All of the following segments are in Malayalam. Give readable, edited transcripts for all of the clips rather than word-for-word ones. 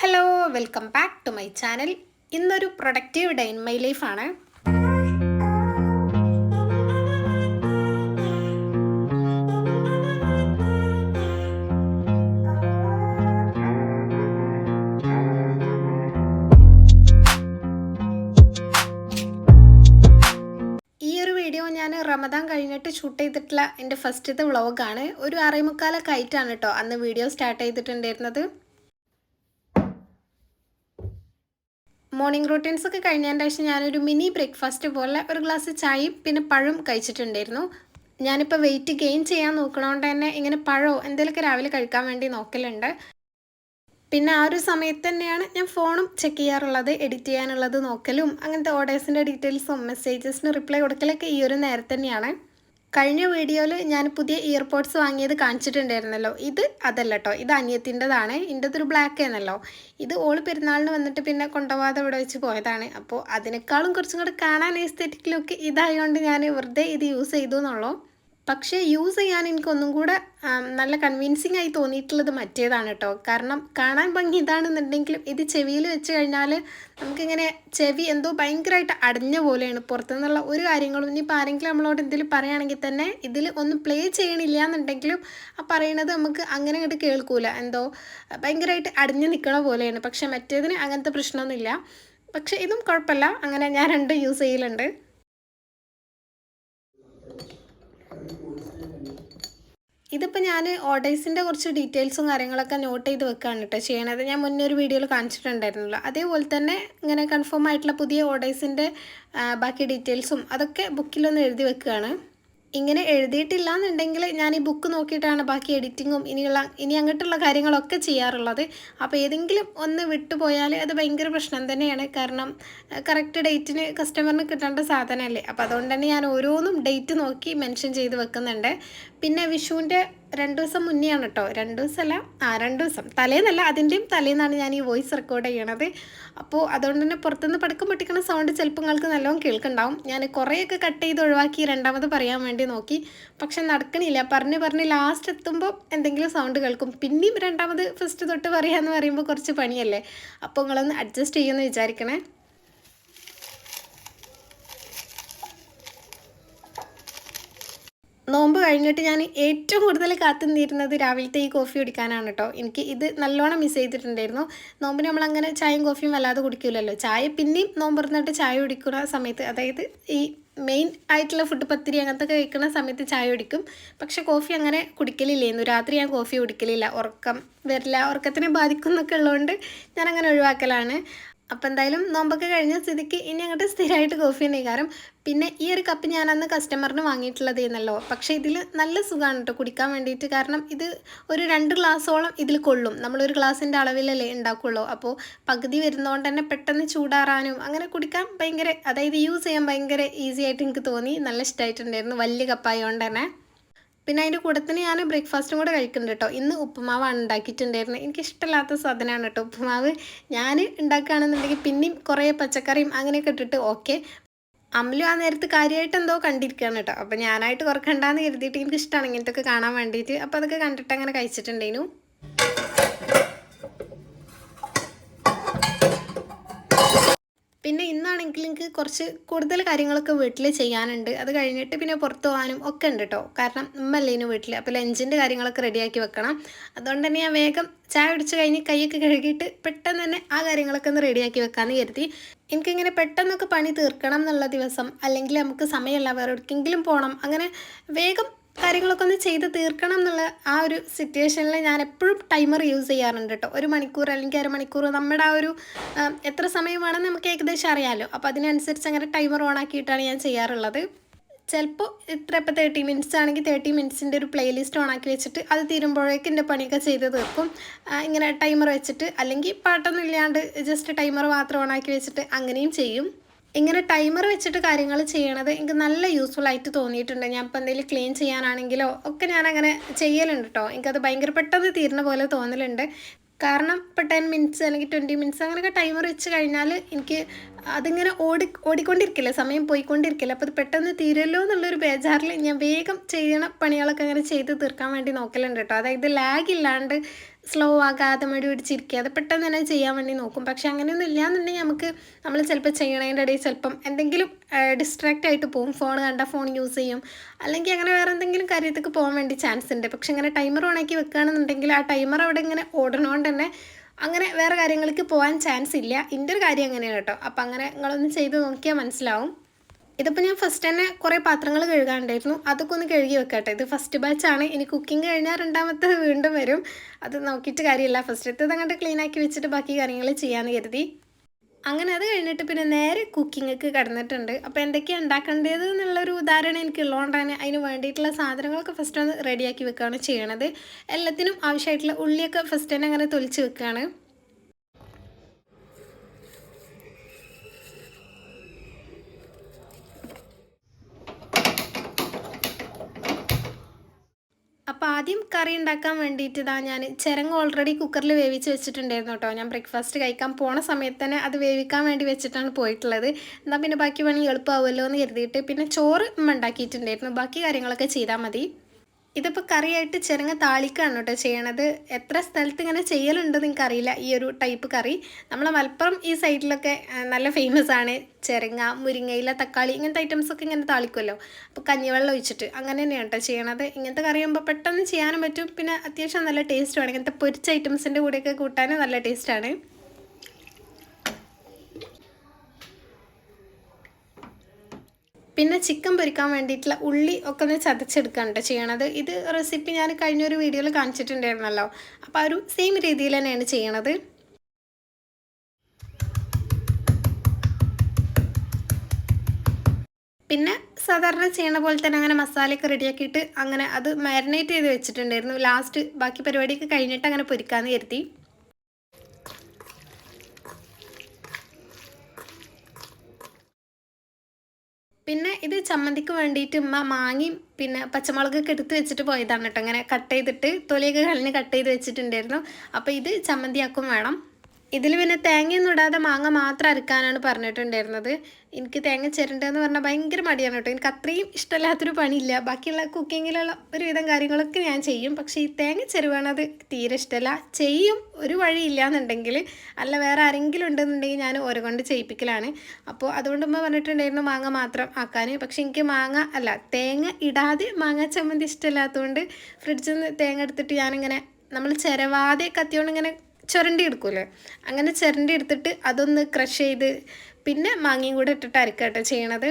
Hello welcome back to my channel. ഇന്നൊരു പ്രൊഡക്റ്റീവ് ഡേ ഇൻ മൈ ലൈഫാണ്. ഈ ഒരു വീഡിയോ ഞാൻ റമദാൻ കഴിഞ്ഞിട്ട് ഷൂട്ട് ചെയ്തിട്ടുള്ള എൻ്റെ ഫസ്റ്റത്തെ വ്ളോഗാണ്. ഒരു 6:45 ആയിട്ടാണ് കേട്ടോ അന്ന് വീഡിയോ സ്റ്റാർട്ട് ചെയ്തിട്ടുണ്ടായിരുന്നത്. മോർണിംഗ് റൂട്ടീൻസ് ഒക്കെ കഴിഞ്ഞതിൻ്റെ ശേഷം ഞാനൊരു മിനി ബ്രേക്ക്ഫാസ്റ്റ് പോലെ ഒരു ഗ്ലാസ് ചായയും പിന്നെ പഴം കഴിച്ചിട്ടുണ്ടായിരുന്നു. ഞാനിപ്പോൾ വെയിറ്റ് ഗെയിൻ ചെയ്യാൻ നോക്കണോണ്ട് തന്നെ ഇങ്ങനെ പഴമോ എന്തെങ്കിലുമൊക്കെ രാവിലെ കഴിക്കാൻ വേണ്ടി നോക്കലുണ്ട്. പിന്നെ ആ ഒരു സമയത്ത് തന്നെയാണ് ഞാൻ ഫോണും ചെക്ക് ചെയ്യാറുള്ളത്, എഡിറ്റ് ചെയ്യാനുള്ളത് നോക്കലും അങ്ങനത്തെ ഓർഡേഴ്സിൻ്റെ ഡീറ്റെയിൽസും മെസ്സേജസിന് റിപ്ലൈ കൊടുക്കലൊക്കെ ഈ ഒരു നേരത്തെ തന്നെയാണ്. കഴിഞ്ഞ വീഡിയോയിൽ ഞാൻ പുതിയ ഇയർപോഡ്സ് വാങ്ങിയത് കാണിച്ചിട്ടുണ്ടായിരുന്നല്ലോ. ഇത് അതല്ല കേട്ടോ, ഇത് അനിയത്തിൻ്റെതാണ്. ഇൻ്റെതൊരു ബ്ലാക്ക് ആണല്ലോ. ഇത് ഓള് പെരുന്നാളിന് വന്നിട്ട് പിന്നെ കൊണ്ടുപോകാതെ ഇവിടെ വെച്ച് പോയതാണ്. അപ്പോൾ അതിനേക്കാളും കുറച്ചും കൂടെ കാണാൻ എസ്തെറ്റിക് ലുക്ക് ഇതായതുകൊണ്ട് ഞാൻ വെറുതെ ഇത് യൂസ് ചെയ്തു എന്നുള്ളൂ. പക്ഷേ യൂസ് ചെയ്യാൻ എനിക്കൊന്നും കൂടെ നല്ല കൺവിൻസിങ് ആയി തോന്നിയിട്ടുള്ളത് മറ്റേതാണ് കേട്ടോ. കാരണം കാണാൻ ഭംഗി ഇതാണെന്നുണ്ടെങ്കിലും ഇത് ചെവിയിൽ വെച്ച് കഴിഞ്ഞാൽ നമുക്കിങ്ങനെ ചെവി എന്തോ ഭയങ്കരമായിട്ട് അടഞ്ഞ പോലെയാണ്. പുറത്തുനിന്നുള്ള ഒരു കാര്യങ്ങളും ഇനിയിപ്പോൾ ആരെങ്കിലും നമ്മളോട് എന്തെങ്കിലും പറയുകയാണെങ്കിൽ തന്നെ ഇതിൽ ഒന്നും പ്ലേ ചെയ്യണില്ല എന്നുണ്ടെങ്കിലും ആ പറയണത് നമുക്ക് അങ്ങനെ അങ്ങോട്ട് കേൾക്കൂല, എന്തോ ഭയങ്കരമായിട്ട് അടഞ്ഞു നിൽക്കണ പോലെയാണ്. പക്ഷേ മറ്റേതിന് അങ്ങനത്തെ പ്രശ്നമൊന്നുമില്ല. പക്ഷേ ഇതും കുഴപ്പമില്ല. അങ്ങനെ ഞാൻ രണ്ടും യൂസ് ചെയ്യലുണ്ട്. ഇതിപ്പോൾ ഞാൻ ഓർഡേഴ്സിൻ്റെ കുറച്ച് ഡീറ്റെയിൽസും കാര്യങ്ങളൊക്കെ നോട്ട് ചെയ്ത് വെക്കുകയാണ് കേട്ടോ ചെയ്യണത്. ഞാൻ മുന്നേ ഒരു വീഡിയോയിൽ കാണിച്ചിട്ടുണ്ടായിരുന്നല്ലോ. അതേപോലെ തന്നെ ഇങ്ങനെ കൺഫേം ആയിട്ടുള്ള പുതിയ ഓർഡേഴ്സിൻ്റെ ബാക്കി ഡീറ്റെയിൽസും അതൊക്കെ ബുക്കിലൊന്ന് എഴുതി വെക്കുകയാണ്. ഇങ്ങനെ എഴുതിയിട്ടില്ല എന്നുണ്ടെങ്കിൽ ഞാൻ ഈ ബുക്ക് നോക്കിയിട്ടാണ് ബാക്കി എഡിറ്റിങ്ങും ഇനി അങ്ങോട്ടുള്ള കാര്യങ്ങളൊക്കെ ചെയ്യാറുള്ളത്. അപ്പോൾ ഏതെങ്കിലും ഒന്ന് വിട്ടുപോയാൽ അത് ഭയങ്കര പ്രശ്നം തന്നെയാണ്. കാരണം കറക്റ്റ് ഡേറ്റിന് കസ്റ്റമറിന് കിട്ടേണ്ട സാധനമല്ലേ. അപ്പോൾ അതുകൊണ്ട് തന്നെ ഞാൻ ഓരോന്നും ഡേറ്റ് നോക്കി മെൻഷൻ ചെയ്ത് വെക്കുന്നുണ്ട്. പിന്നെ വിഷുവിൻ്റെ 2 ദിവസം മുന്നെയാണ് കേട്ടോ, 2 ദിവസമല്ല 2 ദിവസം തലേന്നല്ല, അതിൻ്റെയും തലേന്നാണ് ഞാൻ ഈ വോയിസ് റെക്കോർഡ് ചെയ്യണത്. അപ്പോൾ അതുകൊണ്ട് തന്നെ പുറത്തുനിന്ന് പടക്കം പൊട്ടിക്കുന്ന സൗണ്ട് ചിലപ്പോൾ നിങ്ങൾക്ക് നല്ലോണം കേൾക്കുന്നുണ്ടാവും. ഞാൻ കുറേയൊക്കെ കട്ട് ചെയ്ത് ഒഴിവാക്കി രണ്ടാമത് പറയാൻ വേണ്ടി നോക്കി, പക്ഷെ നടക്കണില്ല. പറഞ്ഞ് ലാസ്റ്റ് എത്തുമ്പോൾ എന്തെങ്കിലും സൗണ്ട് കേൾക്കും. പിന്നെയും രണ്ടാമത് ഫസ്റ്റ് തൊട്ട് പറയാമെന്ന് പറയുമ്പോൾ കുറച്ച് പണിയല്ലേ. അപ്പോൾ നിങ്ങളൊന്ന് അഡ്ജസ്റ്റ് ചെയ്യുമെന്ന് വിചാരിക്കണേ. നോമ്പ് കഴിഞ്ഞിട്ട് ഞാൻ ഏറ്റവും കൂടുതൽ കാത്തുനിന്നിരുന്നത് രാവിലത്തെ ഈ കോഫി കുടിക്കാനാണ് കേട്ടോ. എനിക്ക് ഇത് നല്ലോണം മിസ് ചെയ്തിട്ടുണ്ടായിരുന്നു. നോമ്പിന് നമ്മളങ്ങനെ ചായയും കോഫിയും വല്ലാതെ കുടിക്കില്ലല്ലോ. ചായ പിന്നെയും നോമ്പ് തുറന്നിട്ട് ചായ കുടിക്കുന്ന സമയത്ത്, അതായത് ഈ മെയിൻ ആയിട്ടുള്ള ഫുഡ് പത്തിരി അങ്ങനത്തെ കഴിക്കുന്ന സമയത്ത് ചായ കുടിക്കും. പക്ഷേ കോഫി അങ്ങനെ കുടിക്കലില്ലായിരുന്നു. രാത്രി ഞാൻ കോഫി കുടിക്കലില്ല, ഉറക്കം വരില്ല, ഉറക്കത്തിനെ ബാധിക്കും എന്നൊക്കെ ഉള്ളതുകൊണ്ട് ഞാനങ്ങനെ ഒഴിവാക്കലാണ്. അപ്പോൾ എന്തായാലും നോമ്പൊക്കെ കഴിഞ്ഞ സ്ഥിതിക്ക് ഇനി അങ്ങോട്ട് സ്ഥിരമായിട്ട് കോഫി തന്നെ കാരണം. പിന്നെ ഈ ഒരു കപ്പ് ഞാൻ അന്ന് കസ്റ്റമറിന് വാങ്ങിയിട്ടുള്ളതേന്നല്ലോ. പക്ഷേ ഇതിൽ നല്ല സുഖമാണ് കേട്ടോ കുടിക്കാൻ വേണ്ടിയിട്ട്. കാരണം ഇത് ഒരു 2 ഗ്ലാസ്സോളം ഇതിൽ കൊള്ളും. നമ്മളൊരു ഗ്ലാസിൻ്റെ അളവിലല്ലേ ഉണ്ടാക്കുള്ളൂ. അപ്പോൾ പകുതി വരുന്നതുകൊണ്ട് തന്നെ പെട്ടെന്ന് ചൂടാറാനും അങ്ങനെ കുടിക്കാൻ ഭയങ്കര, അതായത് യൂസ് ചെയ്യാൻ ഭയങ്കര ഈസി ആയിട്ട് എനിക്ക് തോന്നി. നല്ല ഇഷ്ടമായിട്ടുണ്ടായിരുന്നു, വലിയ കപ്പായതുകൊണ്ട് തന്നെ. പിന്നെ അതിൻ്റെ കൂട്ടത്തിന് ഞാൻ ബ്രേക്ക്ഫാസ്റ്റും കൂടെ കഴിക്കുന്നുണ്ട് കേട്ടോ. ഇന്ന് ഉപ്പുമാവാണ് ഉണ്ടാക്കിയിട്ടുണ്ടായിരുന്നത്. എനിക്കിഷ്ടമില്ലാത്ത സാധനമാണ് കേട്ടോ ഉപ്പുമാവ്. ഞാൻ ഉണ്ടാക്കുകയാണെന്നുണ്ടെങ്കിൽ പിന്നെയും കുറേ പച്ചക്കറിയും അങ്ങനെയൊക്കെ ഇട്ടിട്ട് ഓക്കെ. അമ്മലും ആ നേരത്ത് കാര്യമായിട്ട് എന്തോ കണ്ടിരിക്കുകയാണ് കേട്ടോ. അപ്പോൾ ഞാനായിട്ട് കുറക്കണ്ടെന്ന് കരുതിയിട്ട് എനിക്കിഷ്ടമാണ് ഇങ്ങനത്തെയൊക്കെ കാണാൻ വേണ്ടിയിട്ട്. അപ്പോൾ അതൊക്കെ കണ്ടിട്ട് അങ്ങനെ കഴിച്ചിട്ടുണ്ടായിരുന്നു. പിന്നെ ഇന്നാണെങ്കിൽ എനിക്ക് കുറച്ച് കൂടുതൽ കാര്യങ്ങളൊക്കെ വീട്ടിൽ ചെയ്യാനുണ്ട്. അത് കഴിഞ്ഞിട്ട് പിന്നെ പുറത്ത് പോകാനും ഒക്കെ ഉണ്ട് കേട്ടോ. കാരണം ഉമ്മല്ലേനു വീട്ടിൽ. അപ്പോൾ ലഞ്ചിൻ്റെ കാര്യങ്ങളൊക്കെ റെഡിയാക്കി വെക്കണം. അതുകൊണ്ട് തന്നെ ഞാൻ വേഗം ചായ കുടിച്ച് കഴിഞ്ഞ് കൈയൊക്കെ കഴുകിയിട്ട് പെട്ടെന്ന് തന്നെ ആ കാര്യങ്ങളൊക്കെ ഒന്ന് റെഡിയാക്കി വെക്കാമെന്ന് കരുതി. എനിക്കിങ്ങനെ പെട്ടെന്നൊക്കെ പണി തീർക്കണം എന്നുള്ള ദിവസം, അല്ലെങ്കിൽ നമുക്ക് സമയമല്ല വേറെ എവിടേക്കെങ്കിലും പോകണം, അങ്ങനെ വേഗം കാര്യങ്ങളൊക്കെ ഒന്ന് ചെയ്ത് തീർക്കണം എന്നുള്ള ആ ഒരു സിറ്റുവേഷനിൽ ഞാൻ എപ്പോഴും ടൈമർ യൂസ് ചെയ്യാറുണ്ട് കേട്ടോ. 1 മണിക്കൂർ അല്ലെങ്കിൽ അരമണിക്കൂർ നമ്മുടെ ആ ഒരു എത്ര സമയം വേണമെന്ന് നമുക്ക് ഏകദേശം അറിയാമല്ലോ. അപ്പോൾ അതിനനുസരിച്ച് അങ്ങനെ ടൈമർ ഓൺ ആക്കിയിട്ടാണ് ഞാൻ ചെയ്യാറുള്ളത്. ചിലപ്പോൾ ഇപ്പോൾ 30 മിനിറ്റ്സ് ആണെങ്കിൽ 30 മിനിറ്റ്സിൻ്റെ ഒരു പ്ലേലിസ്റ്റ് ഓണാക്കി വെച്ചിട്ട് അത് തീരുമ്പോഴേക്കും എൻ്റെ പണിയൊക്കെ ചെയ്ത് തീർക്കും. ഇങ്ങനെ ടൈമർ വെച്ചിട്ട്, അല്ലെങ്കിൽ പാട്ടൊന്നും ഇല്ലാണ്ട് ജസ്റ്റ് ടൈമർ മാത്രം ഓണാക്കി വെച്ചിട്ട് അങ്ങനെയും ചെയ്യും. ഇങ്ങനെ ടൈമർ വെച്ചിട്ട് കാര്യങ്ങൾ ചെയ്യണത് എനിക്ക് നല്ല യൂസ്ഫുൾ ആയിട്ട് തോന്നിയിട്ടുണ്ട്. ഞാൻ ഇപ്പോൾ എന്തെങ്കിലും ക്ലീൻ ചെയ്യാനാണെങ്കിലോ ഒക്കെ ഞാനങ്ങനെ ചെയ്യലുണ്ട് കേട്ടോ. എനിക്കത് ഭയങ്കര പെട്ടെന്ന് തീരുന്ന പോലെ തോന്നലുണ്ട്. കാരണം ഇപ്പോൾ 10 മിനിറ്റ്സ് അല്ലെങ്കിൽ 20 മിനിറ്റ്സ് അങ്ങനെയൊക്കെ ടൈമർ വെച്ച് കഴിഞ്ഞാൽ എനിക്ക് അതിങ്ങനെ ഓടിക്കൊണ്ടിരിക്കില്ല, സമയം പോയിക്കൊണ്ടിരിക്കില്ല. അപ്പോൾ അത് പെട്ടെന്ന് തീരുമല്ലോ എന്നുള്ളൊരു ബേജാറിൽ ഞാൻ വേഗം ചെയ്യണ പണികളൊക്കെ അങ്ങനെ ചെയ്ത് തീർക്കാൻ വേണ്ടി നോക്കലുണ്ട് കേട്ടോ. അതായത് ലാഗ് ഇല്ലാണ്ട് സ്ലോ ആകാതെ മടി പിടിച്ചിരിക്കാതെ പെട്ടെന്ന് തന്നെ ചെയ്യാൻ വേണ്ടി നോക്കും. പക്ഷെ അങ്ങനെയൊന്നും ഇല്ലാന്നുണ്ടെങ്കിൽ നമ്മൾ ചിലപ്പോൾ ചെയ്യണതിൻ്റെ ഇടയിൽ ചിലപ്പം എന്തെങ്കിലും ഡിസ്ട്രാക്റ്റ് ആയിട്ട് പോകും. ഫോൺ കണ്ടാൽ ഫോൺ യൂസ് ചെയ്യും, അല്ലെങ്കിൽ അങ്ങനെ വേറെ എന്തെങ്കിലും കാര്യത്തേക്ക് പോകാൻ വേണ്ടി ചാൻസ് ഉണ്ട്. പക്ഷെ ഇങ്ങനെ ടൈമർ ഓണാക്കി വെക്കുകയാണെന്നുണ്ടെങ്കിൽ ആ ടൈമർ അവിടെ ഇങ്ങനെ ഓടണോണ്ട് തന്നെ അങ്ങനെ വേറെ കാര്യങ്ങൾക്ക് പോകാൻ ചാൻസ് ഇല്ല. എൻ്റെ ഒരു കാര്യം അങ്ങനെയാണ് കേട്ടോ. അപ്പം അങ്ങനെ നിങ്ങളൊന്ന് ചെയ്ത് നോക്കിയാൽ മനസ്സിലാവും. ഇതിപ്പോൾ ഞാൻ ഫസ്റ്റ് തന്നെ കുറേ പാത്രങ്ങൾ കഴുകാനുണ്ടായിരുന്നു, അതൊക്കെ ഒന്ന് കഴുകി വെക്കട്ടെ. ഇത് ഫസ്റ്റ് ബാച്ചാണ്. ഇനി കുക്കിംഗ് കഴിഞ്ഞാൽ രണ്ടാമത്തെ വീണ്ടും വരും. അത് നോക്കിയിട്ട് കാര്യമില്ല, ഫസ്റ്റത്തേത് അങ്ങോട്ട് ക്ലീൻ ആക്കി വെച്ചിട്ട് ബാക്കി കാര്യങ്ങൾ ചെയ്യാമെന്ന് കരുതി. അങ്ങനെ അത് കഴിഞ്ഞിട്ട് പിന്നെ നേരെ കുക്കിങ്ങൊക്കെ കടന്നിട്ടുണ്ട്. അപ്പോൾ എന്തൊക്കെയാണ് ഉണ്ടാക്കേണ്ടത് എന്നുള്ളൊരു ഉദാഹരണം എനിക്കുള്ളതുകൊണ്ടാണ് അതിന് വേണ്ടിയിട്ടുള്ള സാധനങ്ങളൊക്കെ ഫസ്റ്റ് ഒന്ന് റെഡിയാക്കി വെക്കുകയാണ് ചെയ്യണത്. എല്ലാത്തിനും ആവശ്യമായിട്ടുള്ള ഉള്ളിയൊക്കെ ഫസ്റ്റ് തന്നെ അങ്ങനെ തൊലിച്ച് വെക്കുകയാണ്. അപ്പോൾ ആദ്യം കറി ഉണ്ടാക്കാൻ വേണ്ടിയിട്ട് ഞാൻ ചിരങ്ങ ഓൾറെഡി കുക്കറിൽ വേവിച്ച് വെച്ചിട്ടുണ്ടായിരുന്നു കേട്ടോ. ഞാൻ ബ്രേക്ക്ഫാസ്റ്റ് കഴിക്കാൻ പോണ സമയത്ത് തന്നെ അത് വേവിക്കാൻ വേണ്ടി വെച്ചിട്ടാണ് പോയിട്ടുള്ളത്. എന്നാൽ പിന്നെ ബാക്കി പണി എളുപ്പമാവുമല്ലോ എന്ന് കരുതിയിട്ട് പിന്നെ ചോറ് ഉണ്ടാക്കിയിട്ടുണ്ടായിരുന്നു. ബാക്കി കാര്യങ്ങളൊക്കെ ചെയ്താൽ മതി. ഇതിപ്പോൾ കറിയായിട്ട് ചിരങ്ങ താളിക്കാണ് കേട്ടോ ചെയ്യണത്. എത്ര സ്ഥലത്ത് ഇങ്ങനെ ചെയ്യലുണ്ടെന്ന് എനിക്കറിയില്ല ഈ ഒരു ടൈപ്പ് കറി. നമ്മളെ മലപ്പുറം ഈ സൈഡിലൊക്കെ നല്ല ഫേമസ് ആണ് ചിരങ്ങ, മുരിങ്ങയില, തക്കാളി ഇങ്ങനത്തെ ഐറ്റംസൊക്കെ ഇങ്ങനെ താളിക്കുമല്ലോ. അപ്പോൾ കഞ്ഞിവെള്ളം ഒഴിച്ചിട്ട് അങ്ങനെ തന്നെയാണ് കേട്ടോ ചെയ്യണത്. ഇങ്ങനത്തെ കറി ആകുമ്പോൾ പെട്ടെന്ന് ചെയ്യാനും പറ്റും, പിന്നെ അത്യാവശ്യം നല്ല ടേസ്റ്റുമാണ്. ഇങ്ങനത്തെ പൊരിച്ച ഐറ്റംസിൻ്റെ കൂടെയൊക്കെ കൂട്ടാനും നല്ല ടേസ്റ്റാണ്. പിന്നെ ചിക്കൻ പൊരിക്കാൻ വേണ്ടിയിട്ടുള്ള ഉള്ളി ഒക്കെ ഒന്ന് ചതച്ചെടുക്കാണ്ട് ചെയ്യണത്. ഇത് റെസിപ്പി ഞാൻ കഴിഞ്ഞൊരു വീഡിയോയിൽ കാണിച്ചിട്ടുണ്ടായിരുന്നല്ലോ. അപ്പോൾ ആ ഒരു സെയിം രീതിയിൽ തന്നെയാണ് ചെയ്യണത്. പിന്നെ സാധാരണ ചെയ്യണ പോലെ തന്നെ അങ്ങനെ മസാലയൊക്കെ റെഡിയാക്കിയിട്ട് അങ്ങനെ അത് മാരിനേറ്റ് ചെയ്ത് വെച്ചിട്ടുണ്ടായിരുന്നു. ലാസ്റ്റ് ബാക്കി പരിപാടിയൊക്കെ കഴിഞ്ഞിട്ട് അങ്ങനെ പൊരിക്കാമെന്ന് കരുതി. പിന്നെ ഇത് ചമ്മന്തിക്ക് വേണ്ടിയിട്ട് ഉമ്മ മാങ്ങയും പിന്നെ പച്ചമുളകൊക്കെ എടുത്ത് വെച്ചിട്ട് പോയതാണ് കേട്ടോ. അങ്ങനെ കട്ട് ചെയ്തിട്ട് തൊലിയൊക്കെ കളഞ്ഞ് കട്ട് ചെയ്ത് വെച്ചിട്ടുണ്ടായിരുന്നു. അപ്പോൾ ഇത് ചമ്മന്തിയാക്കും വേണം. ഇതിൽ പിന്നെ തേങ്ങയൊന്നും ഇടാതെ മാങ്ങ മാത്രം അരക്കാനാണ് പറഞ്ഞിട്ടുണ്ടായിരുന്നത്. എനിക്ക് തേങ്ങ ചിരണ്ടെന്ന് പറഞ്ഞാൽ ഭയങ്കര മടിയാണ് കേട്ടോ. എനിക്ക് അത്രയും ഇഷ്ടമില്ലാത്തൊരു പണിയില്ല. ബാക്കിയുള്ള കുക്കിങ്ങിലുള്ള ഒരുവിധം കാര്യങ്ങളൊക്കെ ഞാൻ ചെയ്യും, പക്ഷേ ഈ തേങ്ങ ചിരവണത് തീരെ ഇഷ്ടമല്ല. ചെയ്യും, ഒരു വഴിയില്ല എന്നുണ്ടെങ്കിൽ, അല്ല വേറെ ആരെങ്കിലും ഉണ്ടെന്നുണ്ടെങ്കിൽ ഞാൻ ഓരോ കൊണ്ട് ചെയ്യിപ്പിക്കലാണ്. അപ്പോൾ അതുകൊണ്ട് ഉമ്മ പറഞ്ഞിട്ടുണ്ടായിരുന്നു മാങ്ങ മാത്രം ആക്കാൻ. പക്ഷേ എനിക്ക് തേങ്ങ ഇടാതെ മാങ്ങ ചമ്മന്തി ഇഷ്ടമില്ലാത്തതുകൊണ്ട് ഫ്രിഡ്ജിൽ നിന്ന് തേങ്ങ എടുത്തിട്ട് ഞാനിങ്ങനെ നമ്മൾ ചിരവാതെ കത്തിയോണ്ട് ഇങ്ങനെ ചുരണ്ടി എടുക്കൂലേ, അങ്ങനെ ചുരണ്ടി എടുത്തിട്ട് അതൊന്ന് ക്രഷ് ചെയ്ത് പിന്നെ മാങ്ങയും കൂടെ ഇട്ടിട്ട് അരക്കട്ടോ ചെയ്യണത്.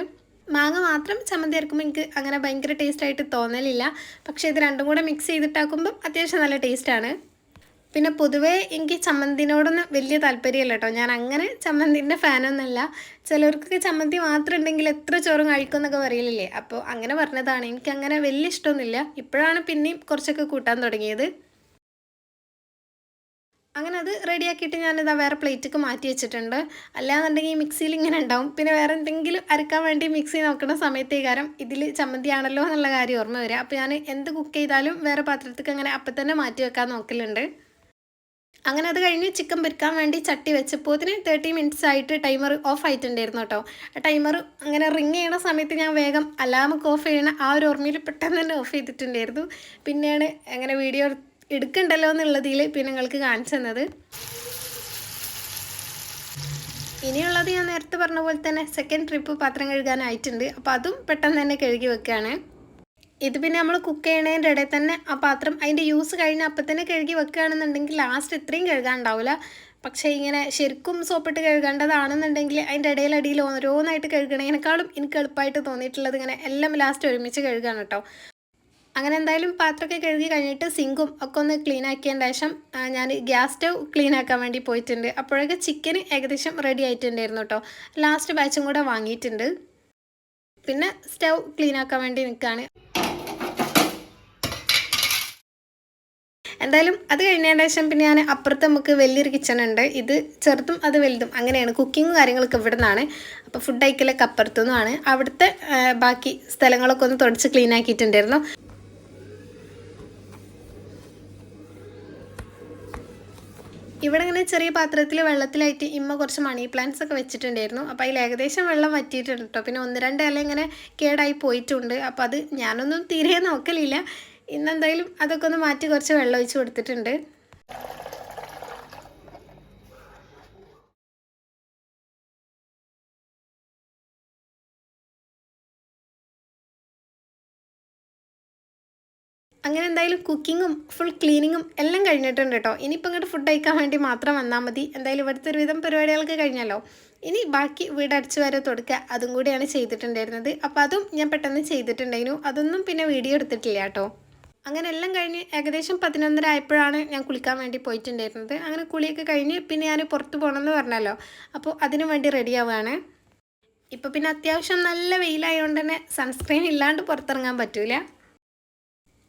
മാങ്ങ മാത്രം ചമ്മന്തി അരക്കുമ്പോൾ എനിക്ക് അങ്ങനെ ഭയങ്കര ടേസ്റ്റായിട്ട് തോന്നലില്ല. പക്ഷേ ഇത് രണ്ടും കൂടെ മിക്സ് ചെയ്തിട്ടാക്കുമ്പം അത്യാവശ്യം നല്ല ടേസ്റ്റാണ്. പിന്നെ പൊതുവേ എനിക്ക് ചമ്മന്തിനോടൊന്നും വലിയ താല്പര്യമല്ല കേട്ടോ. ഞാൻ അങ്ങനെ ചമ്മന്തിൻ്റെ ഫാനൊന്നുമല്ല. ചിലവർക്കൊക്കെ ചമ്മന്തി മാത്രം ഉണ്ടെങ്കിൽ എത്ര ചോറും കഴിക്കും എന്നൊക്കെ പറയില്ലേ. അപ്പോൾ അങ്ങനെ പറഞ്ഞതാണ്. എനിക്കങ്ങനെ വലിയ ഇഷ്ടമൊന്നുമില്ല. ഇപ്പോഴാണ് പിന്നെയും കുറച്ചൊക്കെ കൂട്ടാൻ തുടങ്ങിയത്. അങ്ങനെ അത് റെഡിയാക്കിയിട്ട് ഞാനിതാ വേറെ പ്ലേറ്റിലേക്ക് മാറ്റി വെച്ചിട്ടുണ്ട്. അല്ലാന്നുണ്ടെങ്കിൽ മിക്സിയിൽ ഇങ്ങനെ ഉണ്ടാവും. പിന്നെ വേറെ എന്തെങ്കിലും അരക്കാൻ വേണ്ടി മിക്സി നോക്കുന്ന സമയത്തേക്കാരം ഇതിൽ ചമ്മന്തിയാണല്ലോ എന്നുള്ള കാര്യം ഓർമ്മ വരിക. അപ്പോൾ ഞാൻ എന്ത് കുക്ക് ചെയ്താലും വേറെ പാത്രത്തേക്ക് അങ്ങനെ അപ്പം തന്നെ മാറ്റി വെക്കാൻ നോക്കലുണ്ട്. അങ്ങനെ അത് കഴിഞ്ഞ് ചിക്കൻ പൊരിക്കാൻ വേണ്ടി ചട്ടി വെച്ചപ്പോത്തിന് 30 മിനിറ്റ്സ് ആയിട്ട് ടൈമർ ഓഫ് ആയിട്ടുണ്ടായിരുന്നു കേട്ടോ. ആ ടൈമർ അങ്ങനെ റിങ് ചെയ്യണ സമയത്ത് ഞാൻ വേഗം അലാമൊക്കെ ഓഫ് ചെയ്യണ ആ ഒരു ഓർമ്മയിൽ പെട്ടെന്ന് തന്നെ ഓഫ് ചെയ്തിട്ടുണ്ടായിരുന്നു. പിന്നെയാണ് അങ്ങനെ വീഡിയോ എടുക്കണ്ടല്ലോ എന്നുള്ളതിൽ പിന്നെ നിങ്ങൾക്ക് കാണിച്ചു തന്നത്. ഇനിയുള്ളത് ഞാൻ നേരത്തെ പറഞ്ഞ പോലെ തന്നെ സെക്കൻഡ് ട്രിപ്പ് പാത്രം കഴുകാനായിട്ടുണ്ട്. അപ്പോൾ അതും പെട്ടെന്ന് തന്നെ കഴുകി വെക്കുകയാണ്. ഇത് പിന്നെ നമ്മൾ കുക്ക് ചെയ്യണതിൻ്റെ ഇടയിൽ തന്നെ ആ പാത്രം അതിൻ്റെ യൂസ് കഴിഞ്ഞ് അപ്പം തന്നെ കഴുകി വെക്കുകയാണെന്നുണ്ടെങ്കിൽ ലാസ്റ്റ് ഇത്രയും കഴുകാനുണ്ടാവില്ല. പക്ഷേ ഇങ്ങനെ ശരിക്കും സോപ്പിട്ട് കഴുകേണ്ടതാണെന്നുണ്ടെങ്കിൽ അതിൻ്റെ ഇടയിലടിയിൽ ഓരോന്നായിട്ട് കഴുകണതിനേക്കാളും എനിക്ക് എളുപ്പമായിട്ട് തോന്നിയിട്ടുള്ളത് ഇങ്ങനെ എല്ലാം ലാസ്റ്റ് ഒരുമിച്ച് കഴുകാണ് കേട്ടോ. അങ്ങനെ എന്തായാലും പാത്രമൊക്കെ കഴുകി കഴിഞ്ഞിട്ട് സിങ്കും ഒക്കെ ഒന്ന് ക്ലീൻ ആക്കിയതിന് ശേഷം ഞാൻ ഗ്യാസ് സ്റ്റവ് ക്ലീൻ ആക്കാൻ വേണ്ടി പോയിട്ടുണ്ട്. അപ്പോഴൊക്കെ ചിക്കൻ ഏകദേശം റെഡി ആയിട്ടുണ്ടായിരുന്നു കേട്ടോ. ലാസ്റ്റ് ബാച്ചും കൂടെ വാങ്ങിയിട്ടുണ്ട്. പിന്നെ സ്റ്റവ് ക്ലീൻ ആക്കാൻ വേണ്ടി നിൽക്കുകയാണ്. എന്തായാലും അത് കഴിഞ്ഞതിന് ശേഷം പിന്നെ ഞാൻ അപ്പുറത്ത് നമുക്ക് വലിയൊരു കിച്ചൺ ഉണ്ട്. ഇത് ചെറുതും അത് വലുതും അങ്ങനെയാണ്. കുക്കിങ്ങും കാര്യങ്ങളൊക്കെ ഇവിടെ നിന്നാണ്. അപ്പോൾ ഫുഡ് കഴിക്കലൊക്കെ അപ്പുറത്തു നിന്നാണ്. അവിടുത്തെ ബാക്കി സ്ഥലങ്ങളൊക്കെ ഒന്ന് തുടച്ച് ക്ലീൻ ആക്കിയിട്ടുണ്ടായിരുന്നു. ഇവിടെ ഇങ്ങനെ ചെറിയ പാത്രത്തിൽ വെള്ളത്തിലായിട്ട് ഇമ്മ കുറച്ച് മണി പ്ലാന്റ്സ് ഒക്കെ വെച്ചിട്ടുണ്ടായിരുന്നു. അപ്പോൾ അതിൽ ഏകദേശം വെള്ളം വറ്റിയിട്ടുണ്ട് കേട്ടോ. പിന്നെ 1-2 ഇല ഇങ്ങനെ കേടായി പോയിട്ടുണ്ട്. അപ്പോൾ അത് ഞാനൊന്നും തീരെ നോക്കലില്ല. ഇന്നെന്തായാലും അതൊക്കെ ഒന്ന് മാറ്റി കുറച്ച് വെള്ളം ഒഴിച്ച് കൊടുത്തിട്ടുണ്ട്. അങ്ങനെ എന്തായാലും കുക്കിങ്ങും ഫുൾ ക്ലീനിങ്ങും എല്ലാം കഴിഞ്ഞിട്ടുണ്ട് കേട്ടോ. ഇനിയിപ്പോൾ ഇങ്ങോട്ട് ഫുഡ് കഴിക്കാൻ വേണ്ടി മാത്രം വന്നാൽ മതി. എന്തായാലും ഇവിടുത്തെ ഒരുവിധം പരിപാടികൾക്ക് കഴിഞ്ഞല്ലോ. ഇനി ബാക്കി വീട് അടിച്ചു വരെ തുടക്കുക, അതും കൂടിയാണ് ചെയ്തിട്ടുണ്ടായിരുന്നത്. അപ്പോൾ അതും ഞാൻ പെട്ടെന്ന് ചെയ്തിട്ടുണ്ടായിരുന്നു. അതൊന്നും പിന്നെ വീഡിയോ എടുത്തിട്ടില്ല കേട്ടോ. അങ്ങനെ എല്ലാം കഴിഞ്ഞ് ഏകദേശം 11:30 ആയപ്പോഴാണ് ഞാൻ കുളിക്കാൻ വേണ്ടി പോയിട്ടുണ്ടായിരുന്നത്. അങ്ങനെ കുളിയൊക്കെ കഴിഞ്ഞ് പിന്നെ ഞാൻ പുറത്ത് പോകണമെന്ന് പറഞ്ഞല്ലോ, അപ്പോൾ അതിനു വേണ്ടി റെഡി ആവുകയാണ്. ഇപ്പോൾ പിന്നെ അത്യാവശ്യം നല്ല വെയിലായതുകൊണ്ട് തന്നെ സൺസ്ക്രീൻ ഇല്ലാണ്ട് പുറത്തിറങ്ങാൻ പറ്റൂല.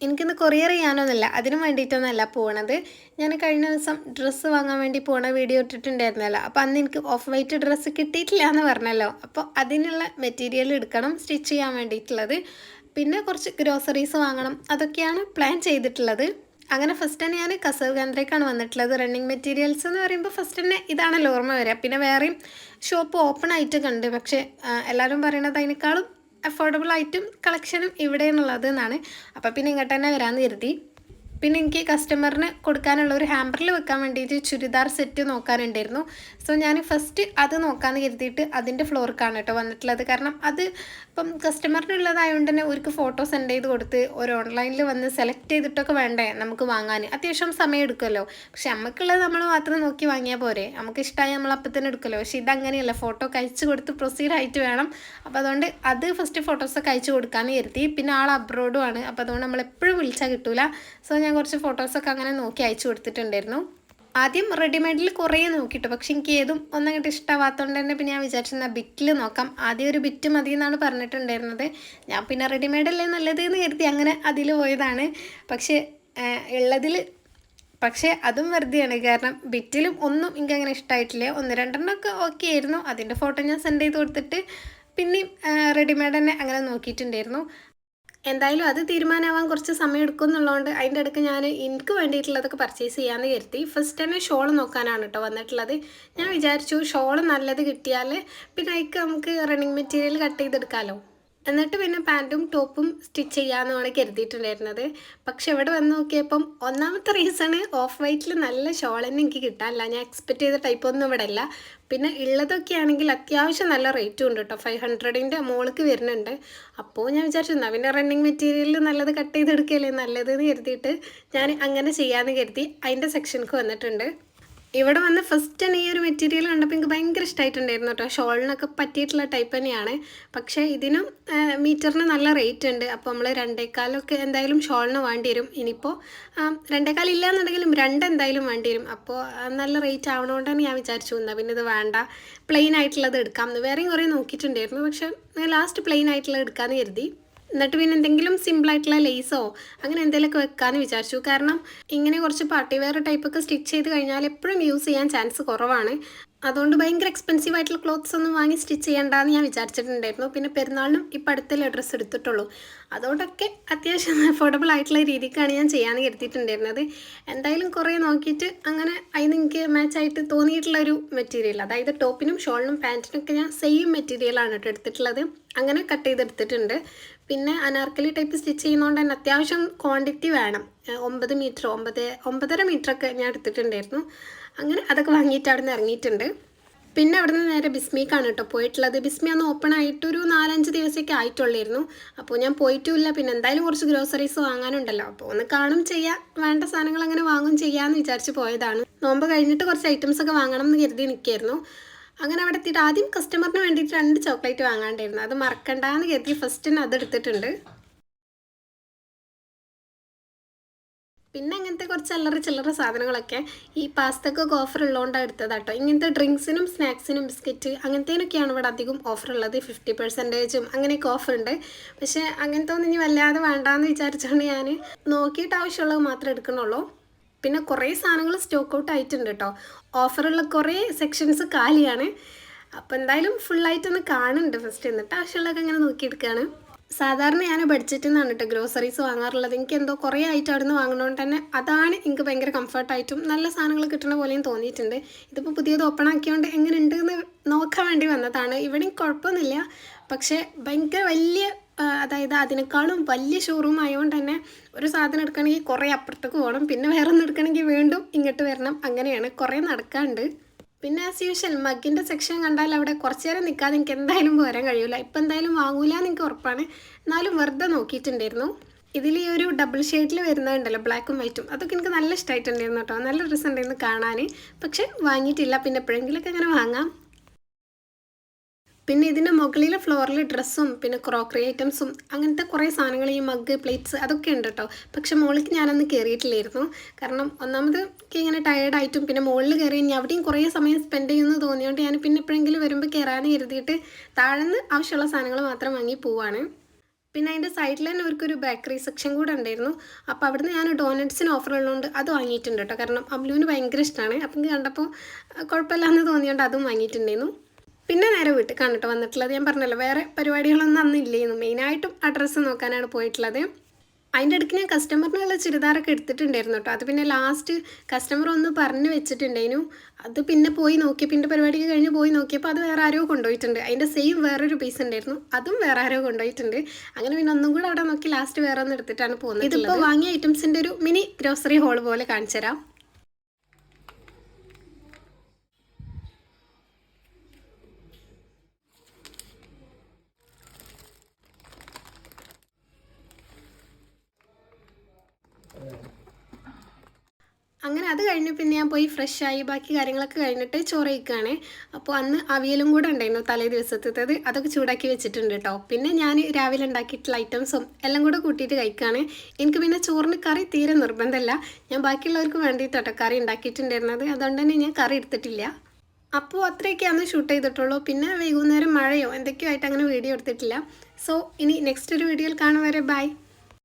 എനിക്കിന്ന് കൊറിയർ ചെയ്യാനൊന്നുമില്ല, അതിന് വേണ്ടിയിട്ടൊന്നുമല്ല പോകണത്. ഞാൻ കഴിഞ്ഞ ദിവസം ഡ്രസ്സ് വാങ്ങാൻ വേണ്ടി പോണ വീഡിയോ ഇട്ടിട്ടുണ്ടായിരുന്നല്ലോ. അപ്പോൾ അന്ന് എനിക്ക് ഓഫ് വൈറ്റ് ഡ്രസ്സ് കിട്ടിയിട്ടില്ല എന്ന് പറഞ്ഞല്ലോ. അപ്പോൾ അതിനുള്ള മെറ്റീരിയൽ എടുക്കണം സ്റ്റിച്ച് ചെയ്യാൻ വേണ്ടിയിട്ടുള്ളത്. പിന്നെ കുറച്ച് ഗ്രോസറീസ് വാങ്ങണം, അതൊക്കെയാണ് പ്ലാൻ ചെയ്തിട്ടുള്ളത്. അങ്ങനെ ഫസ്റ്റ് തന്നെ ഞാൻ കസവ് കേന്ദ്രയ്ക്കാണ് വന്നിട്ടുള്ളത്. റണ്ണിങ് മെറ്റീരിയൽസ് എന്ന് പറയുമ്പോൾ ഫസ്റ്റ് തന്നെ ഇതാണല്ലോ ഓർമ്മ വരിക. പിന്നെ വേറെയും ഷോപ്പ് ഓപ്പൺ ആയിട്ട് കണ്ട്, പക്ഷേ എല്ലാവരും പറയണത് അതിനേക്കാളും അഫോർഡബിൾ ആയിട്ടും കളക്ഷനും ഇവിടെ എന്നുള്ളത് എന്നാണ്. അപ്പോൾ പിന്നെ ഇങ്ങോട്ട് തന്നെ വരാമെന്ന് കരുതി. പിന്നെ എനിക്ക് കസ്റ്റമറിന് കൊടുക്കാനുള്ള ഒരു ഹാമ്പറിൽ വെക്കാൻ വേണ്ടിയിട്ട് ചുരിദാർ സെറ്റ് നോക്കാനുണ്ടായിരുന്നു. സോ ഞാൻ ഫസ്റ്റ് അത് നോക്കാമെന്ന് കരുതിയിട്ട് അതിൻ്റെ ഫ്ലോർക്കാണ് കേട്ടോ വന്നിട്ടുള്ളത്. കാരണം അത് ഇപ്പം കസ്റ്റമറിനുള്ളതായതുകൊണ്ട് തന്നെ അവർക്ക് ഫോട്ടോ സെൻഡ് ചെയ്ത് കൊടുത്ത് ഒരു ഓൺലൈനിൽ വന്ന് സെലക്ട് ചെയ്തിട്ടൊക്കെ വേണ്ടേ നമുക്ക് വാങ്ങാൻ. അത്യാവശ്യം സമയം എടുക്കുമല്ലോ. പക്ഷെ നമുക്കുള്ളത് നമ്മൾ മാത്രം നോക്കി വാങ്ങിയാൽ പോരെ, നമുക്ക് ഇഷ്ടമായി നമ്മൾ അപ്പം തന്നെ എടുക്കുമല്ലോ. പക്ഷേ ഇതങ്ങനെയല്ല, ഫോട്ടോ അയച്ചു കൊടുത്ത് പ്രൊസീഡ് ആയിട്ട് വേണം. അപ്പോൾ അതുകൊണ്ട് അത് ഫസ്റ്റ് ഫോട്ടോസൊക്കെ അയച്ചു കൊടുക്കാമെന്ന് കരുതി. പിന്നെ ആൾ അബ്രോഡും ആണ്, അപ്പോൾ അതുകൊണ്ട് നമ്മളെപ്പോഴും വിളിച്ചാൽ കിട്ടില്ല. സോ ഞാൻ കുറച്ച് ഫോട്ടോസൊക്കെ അങ്ങനെ നോക്കി അയച്ചു കൊടുത്തിട്ടുണ്ടായിരുന്നു. ആദ്യം റെഡിമെയ്ഡിൽ കുറേ നോക്കിയിട്ടു, പക്ഷെ എനിക്ക് ഏതും ഒന്നങ്ങോട്ട് ഇഷ്ടമാവാത്തതുകൊണ്ട് തന്നെ പിന്നെ ഞാൻ വിചാരിച്ചിരുന്ന ബിറ്റിൽ നോക്കാം. ആദ്യം ഒരു ബിറ്റ് മതി എന്നാണ് പറഞ്ഞിട്ടുണ്ടായിരുന്നത്. ഞാൻ പിന്നെ റെഡിമെയ്ഡല്ലേ നല്ലത് എന്ന് കരുതി അങ്ങനെ അതിൽ പോയതാണ്. പക്ഷേ അതും വെറുതെയാണ്. കാരണം ബിറ്റിലും ഒന്നും എനിക്ക് അങ്ങനെ ഇഷ്ടമായിട്ടില്ല. 1-2 ഓക്കെ ആയിരുന്നു. അതിൻ്റെ ഫോട്ടോ ഞാൻ സെൻഡ് ചെയ്ത് കൊടുത്തിട്ട് പിന്നെയും റെഡിമെയ്ഡ് തന്നെ അങ്ങനെ നോക്കിയിട്ടുണ്ടായിരുന്നു. എന്തായാലും അത് തീരുമാനമാവാൻ കുറച്ച് സമയം എടുക്കും എന്നുള്ളതുകൊണ്ട് അതിൻ്റെ ഇടയ്ക്ക് ഞാൻ എനിക്ക് വേണ്ടിയിട്ടുള്ളതൊക്കെ പർച്ചേസ് ചെയ്യാമെന്ന് കരുതി. ഫസ്റ്റ് തന്നെ ഷോൾ നോക്കാനാണ് കേട്ടോ വന്നിട്ടുള്ളത്. ഞാൻ വിചാരിച്ചു ഷോൾ നല്ലത് കിട്ടിയാൽ പിന്നെ അതിക്ക് നമുക്ക് റണ്ണിങ് മെറ്റീരിയൽ കട്ട് ചെയ്തെടുക്കാമല്ലോ. എന്നിട്ട് പിന്നെ പാൻറ്റും ടോപ്പും സ്റ്റിച്ച് ചെയ്യാമെന്നാണ് കരുതിയിട്ടുണ്ടായിരുന്നത്. പക്ഷെ ഇവിടെ വന്ന് നോക്കിയപ്പം ഒന്നാമത്തെ റീസണ് ഓഫ് വൈറ്റിൽ നല്ല ഷോൾ തന്നെ എനിക്ക് കിട്ടാനില്ല. ഞാൻ എക്സ്പെക്റ്റ് ചെയ്ത ടൈപ്പൊന്നും ഇവിടെ ഇല്ല. പിന്നെ ഉള്ളതൊക്കെ ആണെങ്കിൽ അത്യാവശ്യം നല്ല റേറ്റും ഉണ്ട് കേട്ടോ. 500ൻ്റെ മുകളിലേക്ക് വരുന്നുണ്ട്. അപ്പോൾ ഞാൻ വിചാരിച്ചു എന്നാൽ പിന്നെ റണ്ണിങ് മെറ്റീരിയൽ നല്ലത് കട്ട് ചെയ്തെടുക്കുകയല്ലേ നല്ലതെന്ന് കരുതിയിട്ട് ഞാൻ അങ്ങനെ ചെയ്യാമെന്ന് കരുതി അതിൻ്റെ സെക്ഷനിലേക്ക് വന്നിട്ടുണ്ട്. ഇവിടെ വന്ന് ഫസ്റ്റ് തന്നെ ഈ ഒരു മെറ്റീരിയൽ കണ്ടപ്പോൾ എനിക്ക് ഭയങ്കര ഇഷ്ടമായിട്ടുണ്ടായിരുന്നു കേട്ടോ. ഷോളിനൊക്കെ പറ്റിയിട്ടുള്ള ടൈപ്പ് തന്നെയാണ്. പക്ഷേ ഇതിനും മീറ്ററിന് നല്ല റേറ്റ് ഉണ്ട്. അപ്പോൾ നമ്മൾ 2.25 എന്തായാലും ഷോളിന് വേണ്ടി വരും. ഇനിയിപ്പോൾ 2.25 ഇല്ല എന്നുണ്ടെങ്കിലും 2 എന്തായാലും വേണ്ടി വരും. അപ്പോൾ നല്ല റേറ്റ് ആവണോണ്ട് തന്നെ ഞാൻ വിചാരിച്ചു എന്നാൽ പിന്നെ ഇത് വേണ്ട, പ്ലെയിൻ ആയിട്ടുള്ളത് എടുക്കാമെന്ന്. വേറെയും കുറേ നോക്കിയിട്ടുണ്ടായിരുന്നു, പക്ഷേ ലാസ്റ്റ് പ്ലെയിൻ ആയിട്ടുള്ളത് എടുക്കാമെന്ന് കരുതി. എന്നിട്ട് പിന്നെ എന്തെങ്കിലും സിമ്പിളായിട്ടുള്ള ലേസോ അങ്ങനെ എന്തെങ്കിലുമൊക്കെ വെക്കാമെന്ന് വിചാരിച്ചു. കാരണം ഇങ്ങനെ കുറച്ച് പാർട്ടി വെയർ ടൈപ്പൊക്കെ സ്റ്റിച്ച് ചെയ്ത് കഴിഞ്ഞാൽ എപ്പോഴും യൂസ് ചെയ്യാൻ ചാൻസ് കുറവാണ്. അതുകൊണ്ട് ഭയങ്കര എക്സ്പെൻസീവ് ആയിട്ടുള്ള ക്ലോത്ത്സ് ഒന്നും വാങ്ങി സ്റ്റിച്ച് ചെയ്യേണ്ടെന്ന് ഞാൻ വിചാരിച്ചിട്ടുണ്ടായിരുന്നു. പിന്നെ പെരുന്നാളിനും ഇപ്പം അടുത്തല്ലേ ഡ്രസ്സ് എടുത്തിട്ടുള്ളൂ. അതുകൊണ്ടൊക്കെ അത്യാവശ്യം അഫോർഡബിൾ ആയിട്ടുള്ള രീതിക്കാണ് ഞാൻ ചെയ്യാമെന്ന് കരുതിയിട്ടുണ്ടായിരുന്നത്. എന്തായാലും കുറേ നോക്കിയിട്ട് അങ്ങനെ അതിന് എനിക്ക് മാച്ചായിട്ട് തോന്നിയിട്ടുള്ളൊരു മെറ്റീരിയൽ, അതായത് ടോപ്പിനും ഷോളിനും പാൻറ്റിനൊക്കെ ഞാൻ സെയിം മെറ്റീരിയലാണ് കേട്ടോ എടുത്തിട്ടുള്ളത്. അങ്ങനെ കട്ട് ചെയ്തെടുത്തിട്ടുണ്ട്. പിന്നെ അനാർക്കലി ടൈപ്പ് സ്റ്റിച്ച് ചെയ്യുന്നതുകൊണ്ട് തന്നെ അത്യാവശ്യം ക്വാണ്ടിറ്റി വേണം. 9 മീറ്ററോ 9.5 മീറ്ററൊക്കെ ഞാൻ എടുത്തിട്ടുണ്ടായിരുന്നു. അങ്ങനെ അതൊക്കെ വാങ്ങിയിട്ട് അവിടെ നിന്ന് ഇറങ്ങിയിട്ടുണ്ട്. പിന്നെ അവിടെ നിന്ന് നേരെ ബിസ്മിക്കാണ് കേട്ടോ പോയിട്ടുള്ളത്. ബിസ്മി അന്ന് ഓപ്പൺ ആയിട്ടൊരു 4-5 ദിവസമൊക്കെ ആയിട്ടുള്ളായിരുന്നു. അപ്പോൾ ഞാൻ പോയിട്ടുമില്ല. പിന്നെ എന്തായാലും കുറച്ച് ഗ്രോസറീസ് വാങ്ങാനുണ്ടല്ലോ, അപ്പോൾ ഒന്ന് കാണും ചെയ്യാം, വേണ്ട സാധനങ്ങൾ അങ്ങനെ വാങ്ങും ചെയ്യാമെന്ന് വിചാരിച്ച് പോയതാണ്. നോമ്പ് കഴിഞ്ഞിട്ട് കുറച്ച് ഐറ്റംസൊക്കെ വാങ്ങണം എന്ന് കരുതി നിൽക്കുകയായിരുന്നു. അങ്ങനെ അവിടെ എത്തിയിട്ട് ആദ്യം കസ്റ്റമറിന് വേണ്ടിയിട്ട് 2 ചോക്ലേറ്റ് വാങ്ങാണ്ടായിരുന്നു. അത് മറക്കണ്ടെന്ന് കരുതി ഫസ്റ്റ് തന്നെ അതെടുത്തിട്ടുണ്ട്. പിന്നെ അങ്ങനത്തെ കുറച്ച് ചില്ലറ സാധനങ്ങളൊക്കെ ഈ പാസ്തക്കൊക്കെ ഓഫർ ഉള്ളതുകൊണ്ടാണ് എടുത്തത് കേട്ടോ. ഇങ്ങനത്തെ ഡ്രിങ്ക്സിനും സ്നാക്സിനും ബിസ്ക്കറ്റ് അങ്ങനത്തേനൊക്കെയാണ് ഇവിടെ അധികം ഓഫർ ഉള്ളത്. 50% അങ്ങനെയൊക്കെ ഓഫർ ഉണ്ട്. പക്ഷേ അങ്ങനത്തെ ഒന്നും ഇനി വല്ലാതെ വേണ്ടാന്ന് വിചാരിച്ചുകൊണ്ട് ഞാൻ നോക്കിയിട്ട് ആവശ്യമുള്ളത് മാത്രമേ എടുക്കണുള്ളൂ. പിന്നെ കുറേ സാധനങ്ങൾ സ്റ്റോക്ക് ഔട്ട് ആയിട്ടുണ്ട് കേട്ടോ. ഓഫറുള്ള കുറേ സെക്ഷൻസ് കാലിയാണ്. അപ്പോൾ എന്തായാലും ഫുള്ളായിട്ടൊന്ന് കാണുന്നുണ്ട് ഫസ്റ്റ്, എന്നിട്ട് ആവശ്യമുള്ളതൊക്കെ അങ്ങനെ നോക്കിയെടുക്കുകയാണ്. സാധാരണ ഞാൻ ബഡ്ജറ്റിൽ നിന്നാണ് കേട്ടോ ഗ്രോസറീസ് വാങ്ങാറുള്ളത്. എനിക്ക് എന്തോ കുറേ ആയിട്ട് അവിടെ നിന്ന് വാങ്ങുന്നതുകൊണ്ട് തന്നെ അതാണ് എനിക്ക് ഭയങ്കര കംഫർട്ടായിട്ടും നല്ല സാധനങ്ങൾ കിട്ടുന്ന പോലെയും തോന്നിയിട്ടുണ്ട്. ഇതിപ്പോൾ പുതിയത് ഓപ്പൺ ആക്കിയതുകൊണ്ട് എങ്ങനെ ഉണ്ട് എന്ന് നോക്കാൻ വേണ്ടി വന്നതാണ്. ഇവിടെയും കുഴപ്പമൊന്നുമില്ല, പക്ഷേ ഭയങ്കര വലിയ, അതായത് അതിനേക്കാളും വലിയ ഷോറൂം ആയതുകൊണ്ട് തന്നെ ഒരു സാധനം എടുക്കണമെങ്കിൽ കുറേ അപ്പുറത്തേക്ക് പോകണം, പിന്നെ വേറെ ഒന്ന് എടുക്കണമെങ്കിൽ വീണ്ടും ഇങ്ങോട്ട് വരണം, അങ്ങനെയാണ് കുറേ നടക്കാണ്ട്. പിന്നെ ആസ് യൂഷ്വൽ മഗ്ഗിൻ്റെ സെക്ഷൻ കണ്ടാൽ അവിടെ കുറച്ച് നേരം നിൽക്കാതെ എനിക്ക് എന്തായാലും പോരാൻ കഴിയില്ല. ഇപ്പം എന്തായാലും വാങ്ങൂല എന്ന് എനിക്ക് ഉറപ്പാണ്. എന്നാലും വെറുതെ നോക്കിയിട്ടുണ്ടായിരുന്നു. ഇതിൽ ഈ ഒരു ഡബിൾ ഷെയ്ഡിൽ വരുന്നതുണ്ടല്ലോ ബ്ലാക്കും വൈറ്റും, അതൊക്കെ എനിക്ക് നല്ല ഇഷ്ടമായിട്ടുണ്ടായിരുന്നു കേട്ടോ. നല്ല ഡ്രസ്സ് ഉണ്ടായിരുന്നു കാണാൻ. പക്ഷെ വാങ്ങിയിട്ടില്ല, പിന്നെ എപ്പോഴെങ്കിലുമൊക്കെ അങ്ങനെ വാങ്ങാം. പിന്നെ ഇതിൻ്റെ മുകളിലെ ഫ്ലോറിൽ ഡ്രസ്സും പിന്നെ ക്രോക്കറി ഐറ്റംസും അങ്ങനത്തെ കുറേ സാധനങ്ങൾ, ഈ മഗ് പ്ലേറ്റ്സ് അതൊക്കെ ഉണ്ട് കേട്ടോ. പക്ഷെ മുകളിലേക്ക് ഞാനന്ന് കയറിയിട്ടില്ലായിരുന്നു. കാരണം ഒന്നാമത് എനിക്ക് ഇങ്ങനെ ടയേർഡായിട്ടും പിന്നെ മുകളിൽ കയറി കഴിഞ്ഞാൽ അവിടെയും കുറേ സമയം സ്പെൻഡ് ചെയ്യുമെന്ന് തോന്നിയോണ്ട് ഞാൻ പിന്നെ എപ്പോഴെങ്കിലും വരുമ്പോൾ കയറാൻ കരുതിയിട്ട് താഴെന്ന് ആവശ്യമുള്ള സാധനങ്ങൾ മാത്രം വാങ്ങി പോവാണ്. പിന്നെ അതിൻ്റെ സൈഡിൽ തന്നെ അവർക്കൊരു ബേക്കറി സെക്ഷൻ കൂടെ ഉണ്ടായിരുന്നു. അപ്പോൾ അവിടുന്ന് ഞാൻ ഡോനറ്റ്സിന് ഓഫർ ഉള്ളതുകൊണ്ട് അത് വാങ്ങിയിട്ടുണ്ട് കേട്ടോ. കാരണം അബ്ലുവിന് ഭയങ്കര ഇഷ്ടമാണ്. അപ്പം കണ്ടപ്പോൾ കുഴപ്പമില്ലാന്ന് തോന്നിയോണ്ട് അതും വാങ്ങിയിട്ടുണ്ടായിരുന്നു. പിന്നെ നേരെ വീട്ടിൽ കണ്ടിട്ട് വന്നിട്ടുള്ളത്. ഞാൻ പറഞ്ഞല്ലോ വേറെ പരിപാടികളൊന്നും അന്ന് ഇല്ലായിരുന്നു. മെയിനായിട്ടും ആ ഡ്രസ്സ് നോക്കാനാണ് പോയിട്ടുള്ളത്. അതിൻ്റെ ഇടയ്ക്ക് ഞാൻ കസ്റ്റമറിനുള്ള ചുരിദാറൊക്കെ എടുത്തിട്ടുണ്ടായിരുന്നു കേട്ടോ. അത് പിന്നെ ലാസ്റ്റ് കസ്റ്റമർ ഒന്ന് പറഞ്ഞ് വെച്ചിട്ടുണ്ടായിരുന്നു. അത് പിന്നെ പോയി നോക്കി, പിന്നെ പരിപാടിക്ക് കഴിഞ്ഞ് പോയി നോക്കിയപ്പോൾ അത് വേറെ ആരോ കൊണ്ടുപോയിട്ടുണ്ട്. അതിൻ്റെ സെയിം വേറൊരു പീസ് ഉണ്ടായിരുന്നു, അതും വേറെ ആരോ കൊണ്ടുപോയിട്ടുണ്ട്. അങ്ങനെ പിന്നെ ഒന്നും കൂടെ അവിടെ നോക്കി ലാസ്റ്റ് വേറെ ഒന്ന് എടുത്തിട്ടാണ് പോകുന്നത്. ഇതിപ്പോൾ വാങ്ങിയ ഐറ്റംസിൻ്റെ ഒരു മിനി ഗ്രോസറി ഹോൾ പോലെ കാണിച്ചു തരാം. അങ്ങനെ അത് കഴിഞ്ഞ് പിന്നെ ഞാൻ പോയി ഫ്രഷായി ബാക്കി കാര്യങ്ങളൊക്കെ കഴിഞ്ഞിട്ട് ചോറ് കഴിക്കുകയാണ്. അപ്പോൾ അന്ന് അവിയലും കൂടെ ഉണ്ടായിരുന്നു തലേ ദിവസത്തേത്, അതൊക്കെ ചൂടാക്കി വെച്ചിട്ടുണ്ട് കേട്ടോ. പിന്നെ ഞാൻ രാവിലെ ഉണ്ടാക്കിയിട്ടുള്ള ഐറ്റംസും എല്ലാം കൂടെ കൂട്ടിയിട്ട് കഴിക്കുകയാണ്. എനിക്ക് പിന്നെ ചോറിന് കറി തീരെ നിർബന്ധമല്ല. ഞാൻ ബാക്കിയുള്ളവർക്ക് വേണ്ടിയിട്ടോ കറി ഉണ്ടാക്കിയിട്ടുണ്ടായിരുന്നത്, അതുകൊണ്ട് തന്നെ ഞാൻ കറി എടുത്തിട്ടില്ല. അപ്പോൾ അത്രയൊക്കെയാണ് ഷൂട്ട് ചെയ്തിട്ടുള്ളൂ. പിന്നെ വൈകുന്നേരം മഴയോ എന്തൊക്കെയോ ആയിട്ട് അങ്ങനെ വീഡിയോ എടുത്തിട്ടില്ല. സോ ഇനി നെക്സ്റ്റ് ഒരു വീഡിയോയിൽ കാണും വരെ ബൈ.